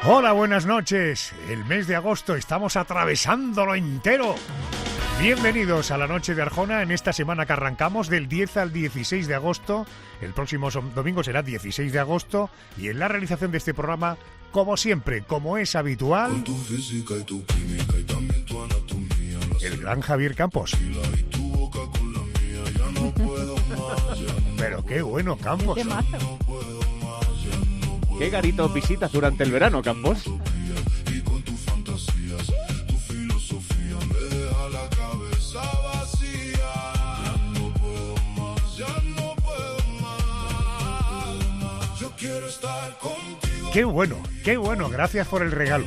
Hola, buenas noches. El mes de agosto estamos atravesándolo entero. Bienvenidos a la Noche de Arjona en esta semana que arrancamos del 10 al 16 de agosto. El próximo domingo será 16 de agosto y en la realización de este programa, como siempre, como es habitual, Con tu física y tu química y también tu anatomía, el gran Javier Campos. y tu boca con la mía, ya no puedo más, ya no Pero qué bueno, Campos. Qué mazo. puedo más, ya no puedo. ¿Qué garitos visitas durante el verano, Campos? Y con tus fantasías, tu filosofía me deja la cabeza vacía. Ya no puedo más, ya no puedo más. Yo quiero estar contigo. Qué bueno, gracias por el regalo.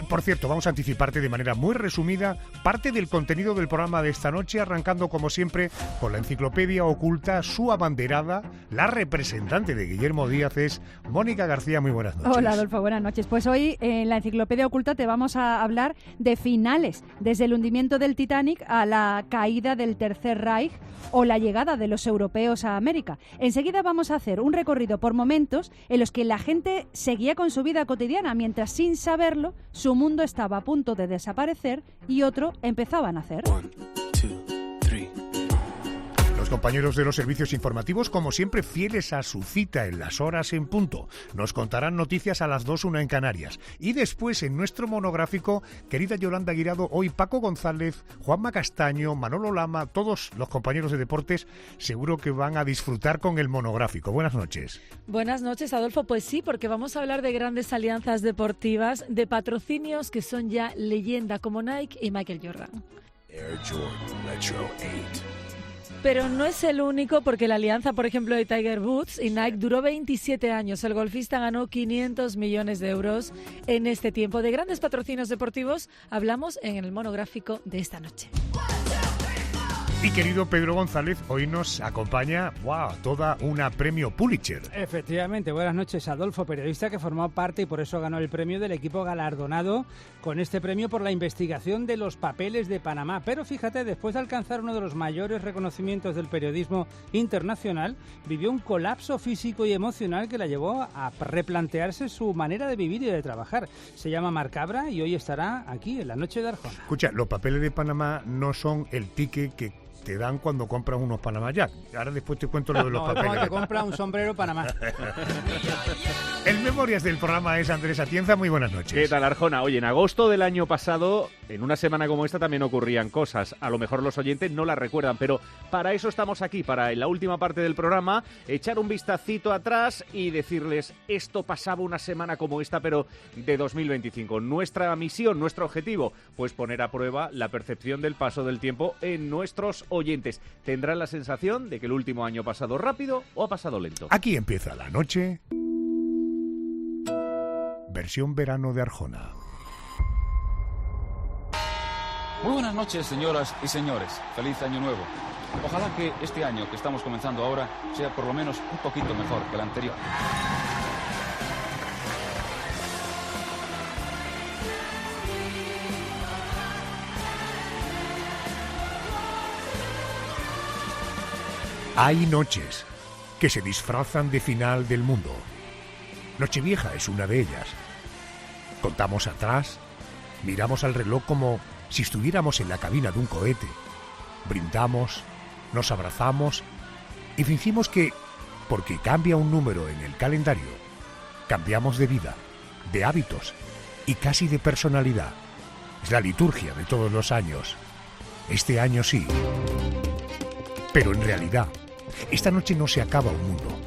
Por cierto, vamos a anticiparte de manera muy resumida parte del contenido del programa de esta noche, arrancando como siempre con la enciclopedia oculta, su abanderada, la representante de Guillermo Díaz es Mónica García. Muy buenas noches. Hola, Adolfo, buenas noches. Pues hoy en la Enciclopedia Oculta te vamos a hablar de finales, desde el hundimiento del Titanic a la caída del Tercer Reich o la llegada de los europeos a América. Enseguida vamos a hacer un recorrido por momentos en los que la gente seguía con su vida cotidiana, mientras sin saberlo su mundo estaba a punto de desaparecer y otro empezaba a nacer. 1, 2, 3. Los compañeros de los servicios informativos, como siempre, fieles a su cita en las horas en punto. Nos contarán noticias a las 2:01 en Canarias. Y después, en nuestro monográfico, querida Yolanda Guirado, hoy Paco González, Juanma Castaño, Manolo Lama, todos los compañeros de deportes, seguro que van a disfrutar con el monográfico. Buenas noches. Buenas noches, Adolfo. Pues sí, porque vamos a hablar de grandes alianzas deportivas, de patrocinios que son ya leyenda, como Nike y Michael Jordan. Air Jordan Retro 8. Pero no es el único, porque la alianza, por ejemplo, de Tiger Woods y Nike duró 27 años. El golfista ganó 500 millones de euros en este tiempo. De grandes patrocinios deportivos hablamos en el monográfico de esta noche. Y querido Pedro González, hoy nos acompaña toda una premio Pulitzer. Efectivamente, buenas noches, Adolfo, periodista que formó parte y por eso ganó el premio del equipo galardonado con este premio por la investigación de los papeles de Panamá. Pero fíjate, después de alcanzar uno de los mayores reconocimientos del periodismo internacional, vivió un colapso físico y emocional que la llevó a replantearse su manera de vivir y de trabajar. Se llama Marc Cabra y hoy estará aquí en la Noche de Arjona. Escucha, los papeles de Panamá no son el ticket que te dan cuando compras unos Panamá Jack. Ahora después te cuento lo de los No, papeles. cuando te compra un sombrero Panamá. El Memorias del programa es Andrés Atienza. Muy buenas noches. ¿Qué tal, Arjona? Oye, en agosto del año pasado, en una semana como esta, también ocurrían cosas. A lo mejor los oyentes no las recuerdan, pero para eso estamos aquí, para en la última parte del programa, echar un vistacito atrás y decirles, esto pasaba una semana como esta, pero de 2025. Nuestra misión, nuestro objetivo, pues poner a prueba la percepción del paso del tiempo en nuestros oyentes. ¿Tendrán la sensación de que el último año ha pasado rápido o ha pasado lento? Aquí empieza la noche. Versión verano de Arjona. Muy buenas noches, señoras y señores. Feliz año nuevo. Ojalá que este año que estamos comenzando ahora sea por lo menos un poquito mejor que el anterior. Hay noches que se disfrazan de final del mundo. Nochevieja es una de ellas. Contamos atrás, miramos al reloj como si estuviéramos en la cabina de un cohete. Brindamos, nos abrazamos y fingimos que, porque cambia un número en el calendario, cambiamos de vida, de hábitos y casi de personalidad. Es la liturgia de todos los años. Este año sí. Pero en realidad, esta noche no se acaba un mundo.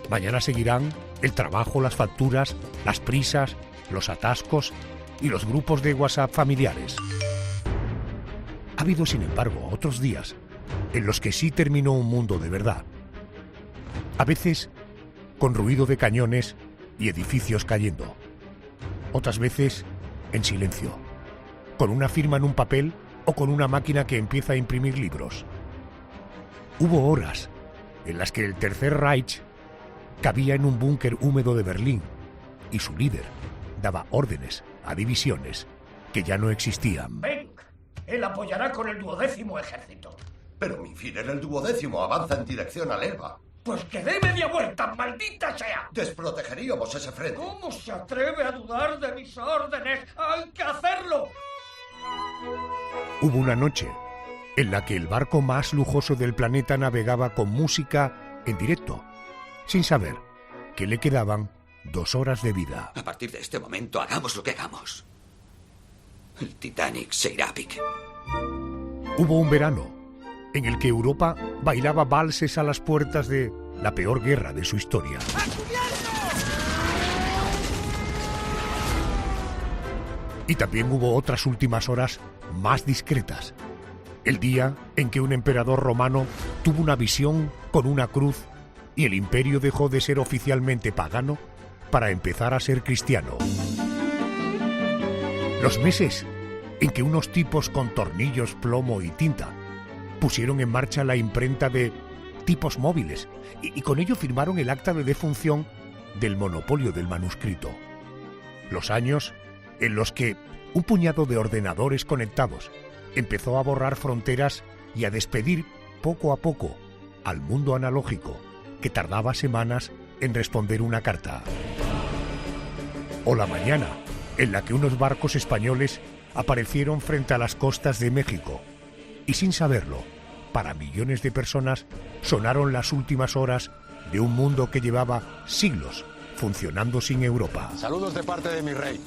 Mañana seguirán el trabajo, las facturas, las prisas, los atascos y los grupos de WhatsApp familiares. Ha habido, sin embargo, otros días en los que sí terminó un mundo de verdad. A veces con ruido de cañones y edificios cayendo. Otras veces en silencio, con una firma en un papel o con una máquina que empieza a imprimir libros. Hubo horas en las que el Tercer Reich cabía en un búnker húmedo de Berlín y su líder daba órdenes a divisiones que ya no existían. Ven, él apoyará con el 12º ejército. Pero mi Führer, el 12º, avanza en dirección al Elba. Pues que dé media vuelta, maldita sea. Desprotegeríamos ese frente. ¿Cómo se atreve a dudar de mis órdenes? ¡Hay que hacerlo! Hubo una noche en la que el barco más lujoso del planeta navegaba con música en directo, sin saber que le quedaban 2 horas de vida. A partir de este momento, hagamos lo que hagamos. El Titanic se irá a pique. Hubo un verano en el que Europa bailaba valses a las puertas de la peor guerra de su historia. Y también hubo otras últimas horas más discretas. El día en que un emperador romano tuvo una visión con una cruz y el imperio dejó de ser oficialmente pagano para empezar a ser cristiano. Los meses en que unos tipos con tornillos, plomo y tinta pusieron en marcha la imprenta de tipos móviles y con ello firmaron el acta de defunción del monopolio del manuscrito. Los años en los que un puñado de ordenadores conectados empezó a borrar fronteras y a despedir poco a poco al mundo analógico que tardaba semanas en responder una carta. O la mañana en la que unos barcos españoles aparecieron frente a las costas de México y sin saberlo, para millones de personas sonaron las últimas horas de un mundo que llevaba siglos funcionando sin Europa. Saludos de parte de mi rey,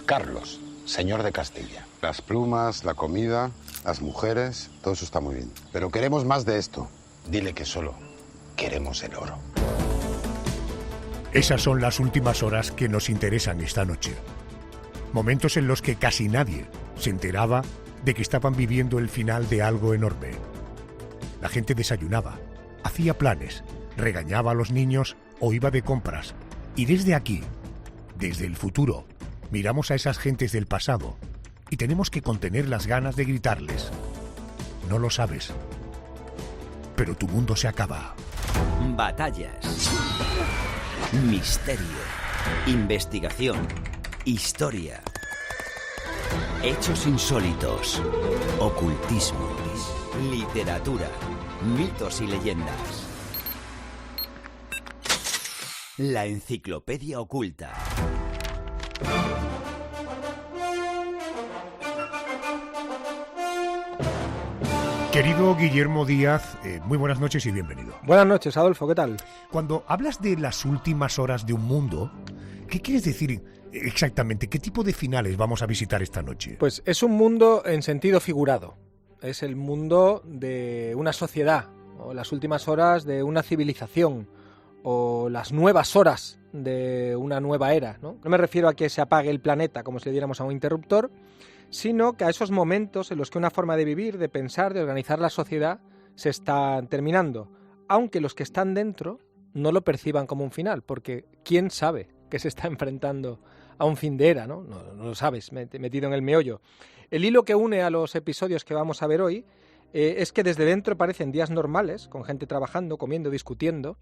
Carlos, señor de Castilla. Las plumas, la comida, las mujeres, todo eso está muy bien. Pero queremos más de esto. Dile que solo queremos el oro. Esas son las últimas horas que nos interesan esta noche. Momentos en los que casi nadie se enteraba de que estaban viviendo el final de algo enorme. La gente desayunaba, hacía planes, regañaba a los niños o iba de compras. Y desde aquí, desde el futuro, miramos a esas gentes del pasado y tenemos que contener las ganas de gritarles: no lo sabes, pero tu mundo se acaba. Batallas, misterio, investigación, historia, hechos insólitos, ocultismo, literatura, mitos y leyendas. La enciclopedia oculta. Querido Guillermo Díaz, muy buenas noches y bienvenido. Buenas noches, Adolfo, ¿qué tal? Cuando hablas de las últimas horas de un mundo, ¿qué quieres decir exactamente? ¿Qué tipo de finales vamos a visitar esta noche? Pues es un mundo en sentido figurado. Es el mundo de una sociedad, o las últimas horas de una civilización, o las nuevas horas de una nueva era, ¿no? No me refiero a que se apague el planeta como si le diéramos a un interruptor, sino que a esos momentos en los que una forma de vivir, de pensar, de organizar la sociedad se está terminando, aunque los que están dentro no lo perciban como un final, porque quién sabe que se está enfrentando a un fin de era, ¿no? No lo sabes, metido en el meollo. El hilo que une a los episodios que vamos a ver hoy es que desde dentro parecen días normales, con gente trabajando, comiendo, discutiendo,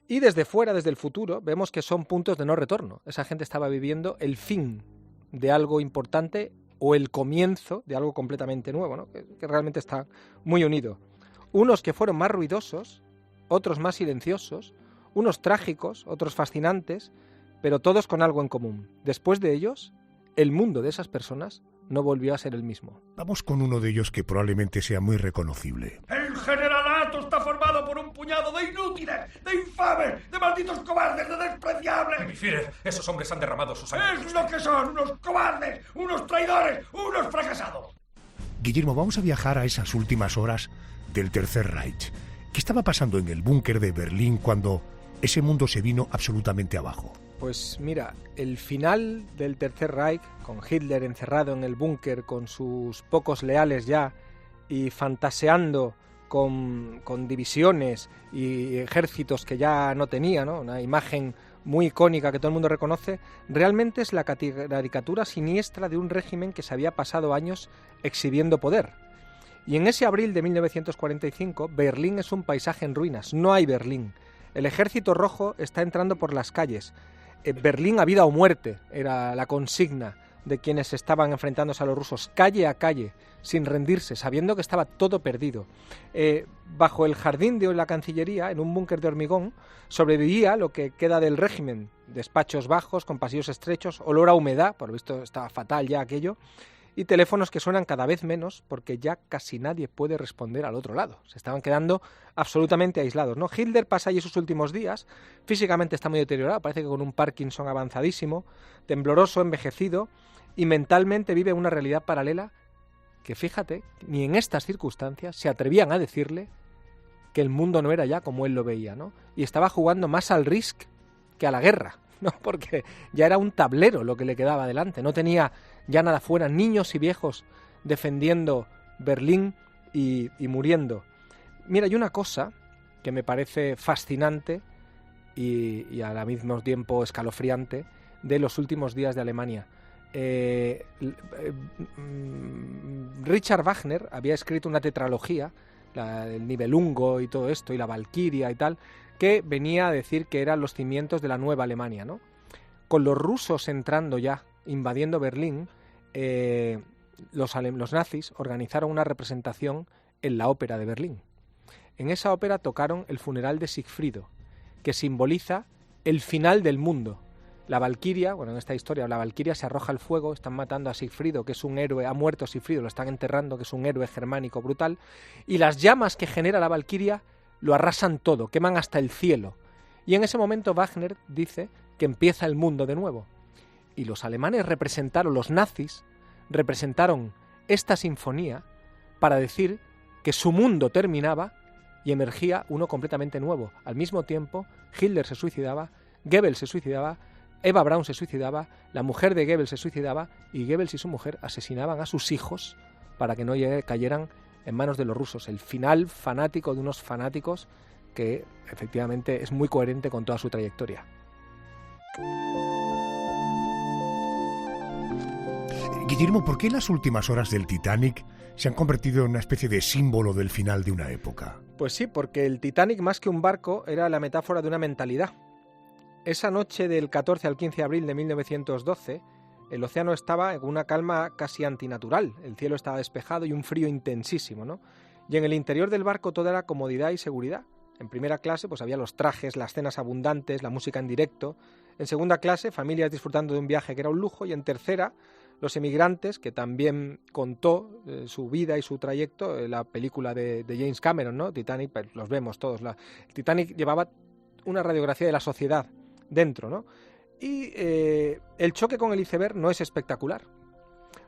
y desde fuera, desde el futuro, vemos que son puntos de no retorno. Esa gente estaba viviendo el fin de algo importante o el comienzo de algo completamente nuevo, ¿no? que realmente está muy unido. Unos que fueron más ruidosos, otros más silenciosos, unos trágicos, otros fascinantes, pero todos con algo en común. Después de ellos, el mundo de esas personas no volvió a ser el mismo. Vamos con uno de ellos que probablemente sea muy reconocible. El generalato está formado por un puñado de inútiles, de infames, de malditos cobardes, de despreciables. Mi Führer, esos hombres han derramado su sangre. ¡Es lo que son! ¡Unos cobardes! ¡Unos traidores! ¡Unos fracasados! Guillermo, vamos a viajar a esas últimas horas del Tercer Reich. ¿Qué estaba pasando en el búnker de Berlín cuando ese mundo se vino absolutamente abajo? Pues mira, el final del Tercer Reich, con Hitler encerrado en el búnker con sus pocos leales ya y fantaseando con divisiones y ejércitos que ya no tenía, ¿no? Una imagen muy icónica que todo el mundo reconoce, realmente es la caricatura siniestra de un régimen que se había pasado años exhibiendo poder. Y en ese abril de 1945, Berlín es un paisaje en ruinas, no hay Berlín. El ejército rojo está entrando por las calles. Berlín a vida o muerte era la consigna de quienes estaban enfrentándose a los rusos, calle a calle. sin rendirse, sabiendo que estaba todo perdido. Bajo el jardín de la Cancillería, en un búnker de hormigón, sobrevivía lo que queda del régimen: despachos bajos, con pasillos estrechos, olor a humedad, por lo visto estaba fatal ya aquello, y teléfonos que suenan cada vez menos porque ya casi nadie puede responder al otro lado. Se estaban quedando absolutamente aislados, ¿no? Hitler pasa allí sus últimos días, físicamente está muy deteriorado, parece que con un Parkinson avanzadísimo, tembloroso, envejecido, y mentalmente vive una realidad paralela que, fíjate, ni en estas circunstancias se atrevían a decirle que el mundo no era ya como él lo veía, ¿no? Y estaba jugando más al Risk que a la guerra, ¿no? Porque ya era un tablero lo que le quedaba delante, no tenía ya nada fuera, niños y viejos defendiendo Berlín y muriendo. Mira, hay una cosa que me parece fascinante y al mismo tiempo escalofriante de los últimos días de Alemania. Richard Wagner había escrito una tetralogía, el Nibelungo y todo esto, y la Valquiria y tal, que venía a decir que eran los cimientos de la nueva Alemania, ¿no? Con los rusos entrando ya, invadiendo Berlín, los nazis organizaron una representación en la ópera de Berlín. En esa ópera tocaron el funeral de Sigfrido, que simboliza el final del mundo. La Valquiria, bueno, en esta historia la Valquiria se arroja al fuego, están matando a Sigfrido, que es un héroe, ha muerto Sigfrido, lo están enterrando, que es un héroe germánico brutal, y las llamas que genera la Valquiria lo arrasan todo, queman hasta el cielo. Y en ese momento Wagner dice que empieza el mundo de nuevo. Y los alemanes los nazis representaron esta sinfonía para decir que su mundo terminaba y emergía uno completamente nuevo. Al mismo tiempo, Hitler se suicidaba, Goebbels se suicidaba, Eva Braun se suicidaba, la mujer de Goebbels se suicidaba, y Goebbels y su mujer asesinaban a sus hijos para que no cayeran en manos de los rusos. El final fanático de unos fanáticos que efectivamente es muy coherente con toda su trayectoria. Guillermo, ¿por qué las últimas horas del Titanic se han convertido en una especie de símbolo del final de una época? Pues sí, porque el Titanic, más que un barco, era la metáfora de una mentalidad. Esa noche del 14 al 15 de abril de 1912, el océano estaba en una calma casi antinatural. El cielo estaba despejado y un frío intensísimo, ¿no? Y en el interior del barco todo era comodidad y seguridad. En primera clase pues había los trajes, las cenas abundantes, la música en directo. En segunda clase, familias disfrutando de un viaje que era un lujo. Y en tercera, los emigrantes, que también contó su vida y su trayecto, la película de James Cameron, ¿no? Titanic, pues, los vemos todos. El Titanic llevaba una radiografía de la sociedad dentro, ¿no? Y el choque con el iceberg no es espectacular.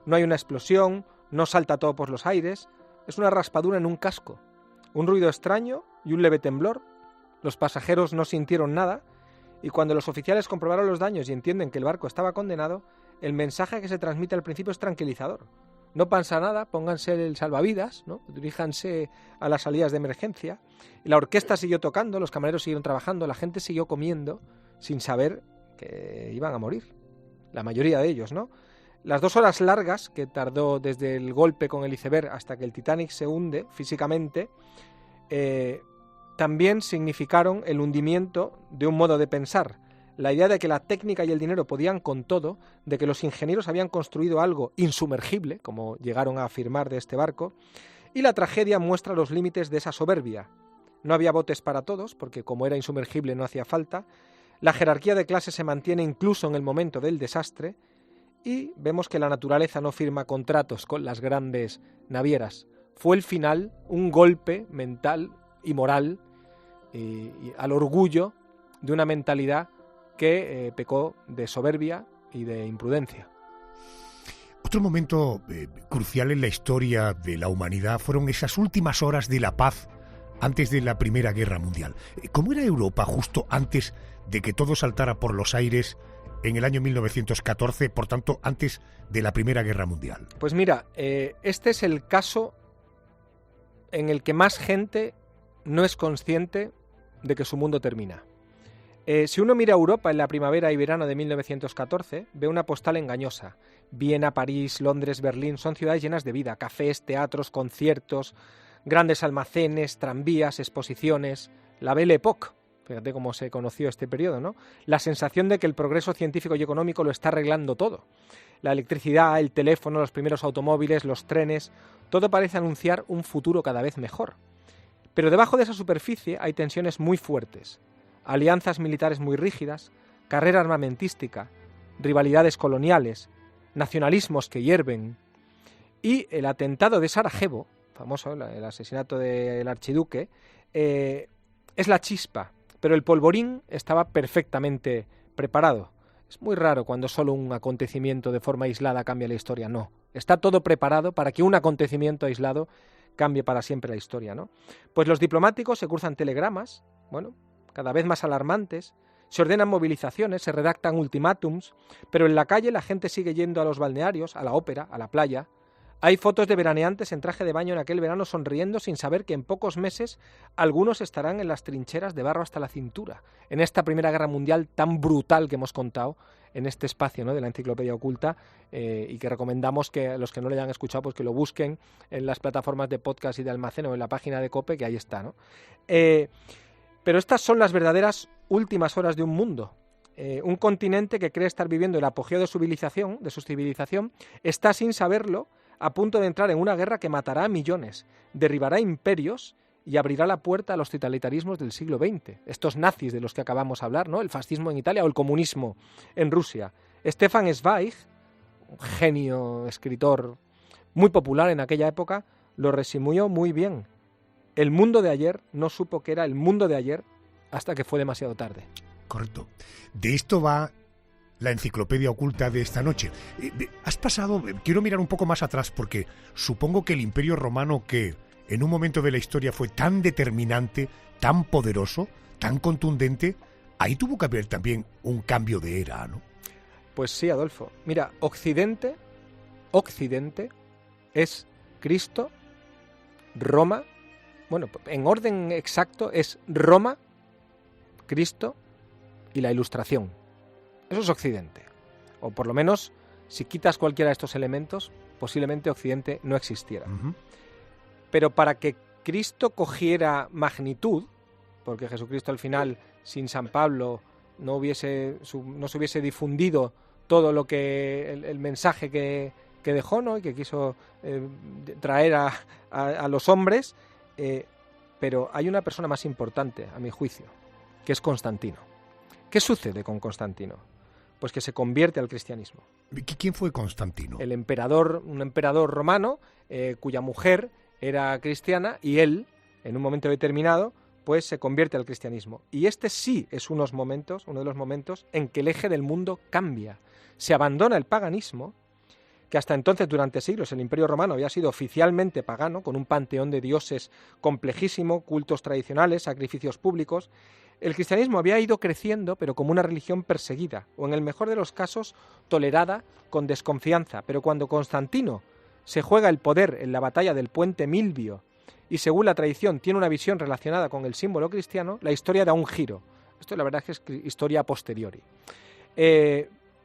No hay una explosión, no salta todo por los aires, es una raspadura en un casco, un ruido extraño y un leve temblor. Los pasajeros no sintieron nada, y cuando los oficiales comprobaron los daños y entienden que el barco estaba condenado, el mensaje que se transmite al principio es tranquilizador. No pasa nada, pónganse el salvavidas, ¿no? Diríjanse a las salidas de emergencia. Y la orquesta siguió tocando, los camareros siguieron trabajando, la gente siguió comiendo sin saber que iban a morir. La mayoría de ellos, ¿no? Las 2 horas largas que tardó desde el golpe con el iceberg hasta que el Titanic se hunde físicamente, también significaron el hundimiento de un modo de pensar. La idea de que la técnica y el dinero podían con todo, de que los ingenieros habían construido algo insumergible, como llegaron a afirmar de este barco, y la tragedia muestra los límites de esa soberbia. No había botes para todos, porque como era insumergible no hacía falta. La jerarquía de clases se mantiene incluso en el momento del desastre, y vemos que la naturaleza no firma contratos con las grandes navieras. Fue el final, un golpe mental y moral y al orgullo de una mentalidad que pecó de soberbia y de imprudencia. Otro momento crucial en la historia de la humanidad fueron esas últimas horas de la paz antes de la Primera Guerra Mundial. ¿Cómo era Europa justo antes de que todo saltara por los aires en el año 1914, por tanto, antes de la Primera Guerra Mundial? Pues mira, este es el caso en el que más gente no es consciente de que su mundo termina. Si uno mira Europa en la primavera y verano de 1914, ve una postal engañosa. Viena, París, Londres, Berlín son ciudades llenas de vida, cafés, teatros, conciertos, grandes almacenes, tranvías, exposiciones, la Belle Époque, Fíjate cómo se conoció este periodo, ¿no? La sensación de que el progreso científico y económico lo está arreglando todo. La electricidad, el teléfono, los primeros automóviles, los trenes, todo parece anunciar un futuro cada vez mejor. Pero debajo de esa superficie hay tensiones muy fuertes, alianzas militares muy rígidas, carrera armamentística, rivalidades coloniales, nacionalismos que hierven, y el atentado de Sarajevo, famoso, el asesinato del archiduque, es la chispa, pero el polvorín estaba perfectamente preparado. Es muy raro cuando solo un acontecimiento de forma aislada cambia la historia, no. Está todo preparado para que un acontecimiento aislado cambie para siempre la historia, ¿no? Pues los diplomáticos se cruzan telegramas, bueno, cada vez más alarmantes, se ordenan movilizaciones, se redactan ultimátums, pero en la calle la gente sigue yendo a los balnearios, a la ópera, a la playa. Hay fotos de veraneantes en traje de baño en aquel verano sonriendo sin saber que en pocos meses algunos estarán en las trincheras de barro hasta la cintura, en esta Primera Guerra Mundial tan brutal que hemos contado en este espacio, ¿no?, de la Enciclopedia Oculta, y que recomendamos que a los que no lo hayan escuchado pues que lo busquen en las plataformas de podcast y de almacén o en la página de COPE, que ahí está, ¿no? Pero estas son las verdaderas últimas horas de un mundo. Un continente que cree estar viviendo el apogeo de su civilización, está sin saberlo a punto de entrar en una guerra que matará a millones, derribará imperios y abrirá la puerta a los totalitarismos del siglo XX. Estos nazis de los que acabamos de hablar, ¿no?, el fascismo en Italia o el comunismo en Rusia. Stefan Zweig, un genio escritor muy popular en aquella época, lo resumió muy bien. El mundo de ayer no supo que era el mundo de ayer hasta que fue demasiado tarde. Correcto. De esto va la Enciclopedia Oculta de esta noche. Has pasado, quiero mirar un poco más atrás, porque supongo que el Imperio Romano, que en un momento de la historia fue tan determinante, tan poderoso, tan contundente, ahí tuvo que haber también un cambio de era, ¿no? Pues sí, Adolfo. Mira, Occidente es Cristo, Roma, bueno, en orden exacto es Roma, Cristo y la Ilustración. Eso es Occidente. O por lo menos, si quitas cualquiera de estos elementos, posiblemente Occidente no existiera. Uh-huh. Pero para que Cristo cogiera magnitud, porque Jesucristo al final, sin San Pablo, no se hubiese difundido todo lo que el mensaje que dejó, ¿no?, y que quiso traer a los hombres, pero hay una persona más importante, a mi juicio, que es Constantino. ¿Qué sucede con Constantino? Pues que se convierte al cristianismo. ¿Quién fue Constantino? Un emperador romano cuya mujer era cristiana, y él, en un momento determinado, pues se convierte al cristianismo. Y este sí es uno de los momentos en que el eje del mundo cambia. Se abandona el paganismo, que hasta entonces, durante siglos, el Imperio Romano había sido oficialmente pagano, con un panteón de dioses complejísimo, cultos tradicionales, sacrificios públicos. El cristianismo había ido creciendo, pero como una religión perseguida, o en el mejor de los casos, tolerada con desconfianza. Pero cuando Constantino se juega el poder en la batalla del puente Milvio, y según la tradición tiene una visión relacionada con el símbolo cristiano, la historia da un giro. Esto la verdad es que es historia a posteriori.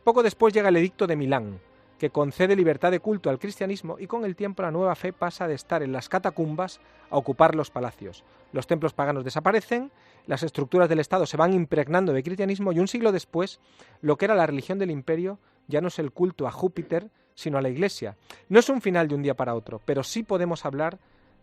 Poco después llega el Edicto de Milán, que concede libertad de culto al cristianismo, y con el tiempo la nueva fe pasa de estar en las catacumbas a ocupar los palacios. Los templos paganos desaparecen, las estructuras del Estado se van impregnando de cristianismo, y un siglo después, lo que era la religión del imperio ya no es el culto a Júpiter, sino a la Iglesia. No es un final de un día para otro, pero sí podemos hablar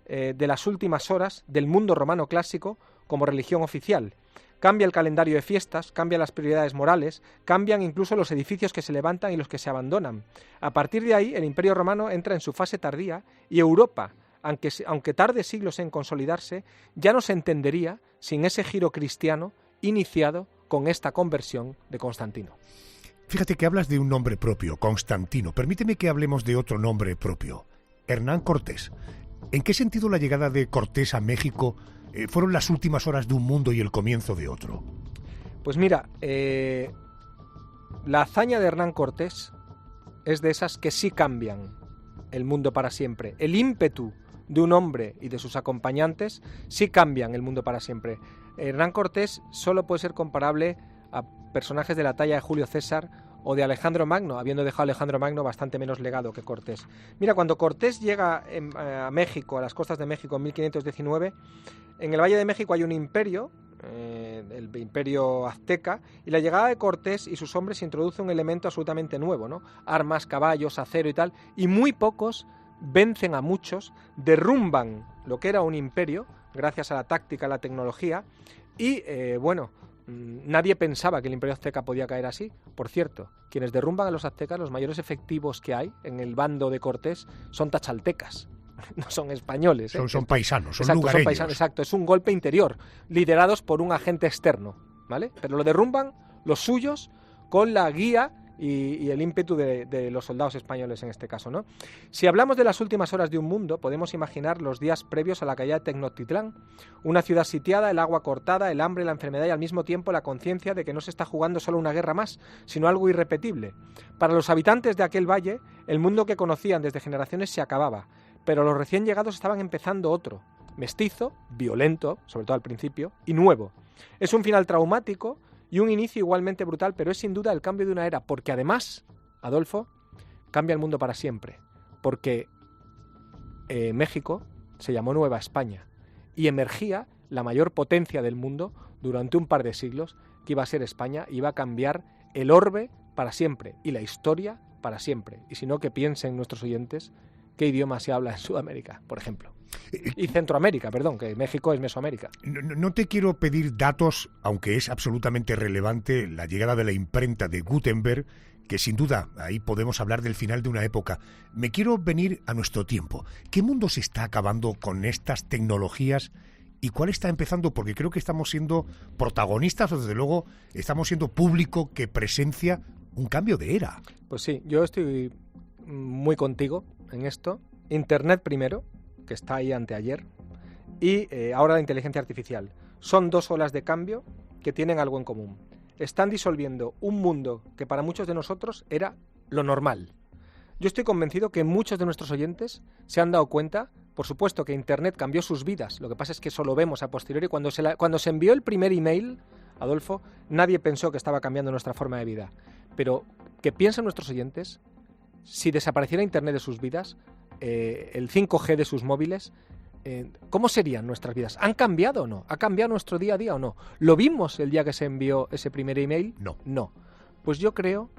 de las últimas horas del mundo romano clásico como religión oficial. Cambia el calendario de fiestas, cambian las prioridades morales, cambian incluso los edificios que se levantan y los que se abandonan. A partir de ahí, el Imperio Romano entra en su fase tardía, y Europa, aunque tarde siglos en consolidarse, ya no se entendería sin ese giro cristiano iniciado con esta conversión de Constantino. Fíjate que hablas de un nombre propio, Constantino. Permíteme que hablemos de otro nombre propio, Hernán Cortés. ¿En qué sentido la llegada de Cortés a México fueron las últimas horas de un mundo y el comienzo de otro? Pues mira, la hazaña de Hernán Cortés es de esas que sí cambian el mundo para siempre. El ímpetu de un hombre y de sus acompañantes sí cambian el mundo para siempre. Hernán Cortés solo puede ser comparable a personajes de la talla de Julio César o de Alejandro Magno, habiendo dejado a Alejandro Magno bastante menos legado que Cortés. Mira, cuando Cortés llega a México, a las costas de México en 1519, en el Valle de México hay un imperio el imperio azteca, y la llegada de Cortés y sus hombres introduce un elemento absolutamente nuevo, ¿no? Armas, caballos, acero y tal, y muy pocos vencen a muchos, derrumban lo que era un imperio, gracias a la táctica, a la tecnología, y nadie pensaba que el imperio azteca podía caer así. Por cierto, quienes derrumban a los aztecas, los mayores efectivos que hay en el bando de Cortés son tachaltecas, no son españoles. Son paisanos, son exacto, lugareños. Son paisanos, exacto, es un golpe interior, liderados por un agente externo, ¿vale? Pero lo derrumban los suyos con la guía y el ímpetu de los soldados españoles en este caso, ¿no? Si hablamos de las últimas horas de un mundo, podemos imaginar los días previos a la caída de Tenochtitlán, una ciudad sitiada, el agua cortada, el hambre, la enfermedad y al mismo tiempo la conciencia de que no se está jugando solo una guerra más, sino algo irrepetible. Para los habitantes de aquel valle, el mundo que conocían desde generaciones se acababa, pero los recién llegados estaban empezando otro, mestizo, violento, sobre todo al principio, y nuevo. Es un final traumático y un inicio igualmente brutal, pero es sin duda el cambio de una era, porque además, Adolfo, cambia el mundo para siempre, porque México se llamó Nueva España y emergía la mayor potencia del mundo durante un par de siglos, que iba a ser España, iba a cambiar el orbe para siempre y la historia para siempre. Y si no, que piensen nuestros oyentes qué idioma se habla en Sudamérica, por ejemplo. Y Centroamérica, perdón, que México es Mesoamérica. No te quiero pedir datos, aunque es absolutamente relevante la llegada de la imprenta de Gutenberg, que sin duda ahí podemos hablar del final de una época. Me quiero venir a nuestro tiempo. ¿Qué mundo se está acabando con estas tecnologías y cuál está empezando? Porque creo que estamos siendo protagonistas, o desde luego estamos siendo público que presencia un cambio de era. Pues sí, yo estoy muy contigo en esto. Internet primero, que está ahí anteayer, y ahora la inteligencia artificial. Son dos olas de cambio que tienen algo en común. Están disolviendo un mundo que para muchos de nosotros era lo normal. Yo estoy convencido que muchos de nuestros oyentes se han dado cuenta, por supuesto, que Internet cambió sus vidas. Lo que pasa es que eso lo vemos a posteriori. Cuando se envió el primer email, Adolfo, nadie pensó que estaba cambiando nuestra forma de vida. Pero que piensen nuestros oyentes, si desapareciera Internet de sus vidas, el 5G de sus móviles, ¿cómo serían nuestras vidas? ¿Han cambiado o no? ¿Ha cambiado nuestro día a día o no? ¿Lo vimos el día que se envió ese primer email? No. Pues yo creo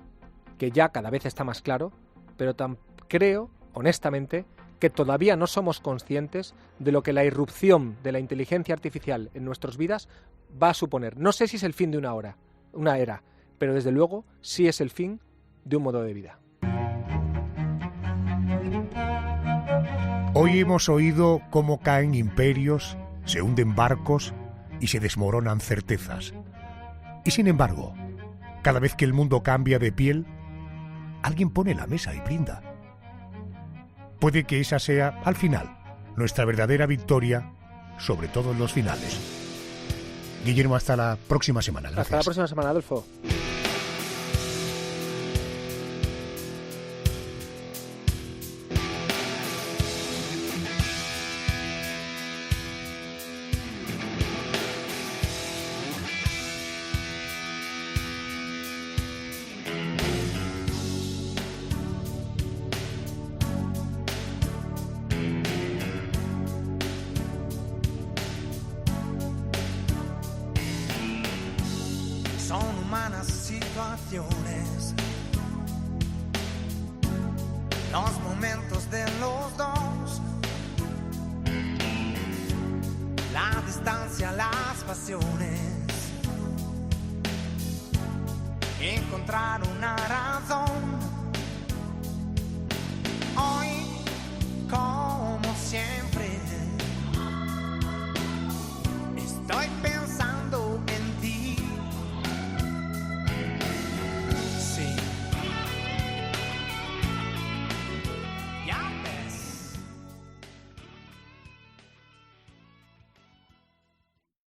que ya cada vez está más claro, pero creo, honestamente, que todavía no somos conscientes de lo que la irrupción de la inteligencia artificial en nuestras vidas va a suponer. No sé si es el fin de una era, pero desde luego sí es el fin de un modo de vida. Hoy hemos oído cómo caen imperios, se hunden barcos y se desmoronan certezas. Y sin embargo, cada vez que el mundo cambia de piel, alguien pone la mesa y brinda. Puede que esa sea, al final, nuestra verdadera victoria sobre todos los finales. Guillermo, hasta la próxima semana. Gracias. Hasta la próxima semana, Adolfo. Son humanas situaciones, los momentos de los dos, la distancia, las pasiones, encontrar una razón.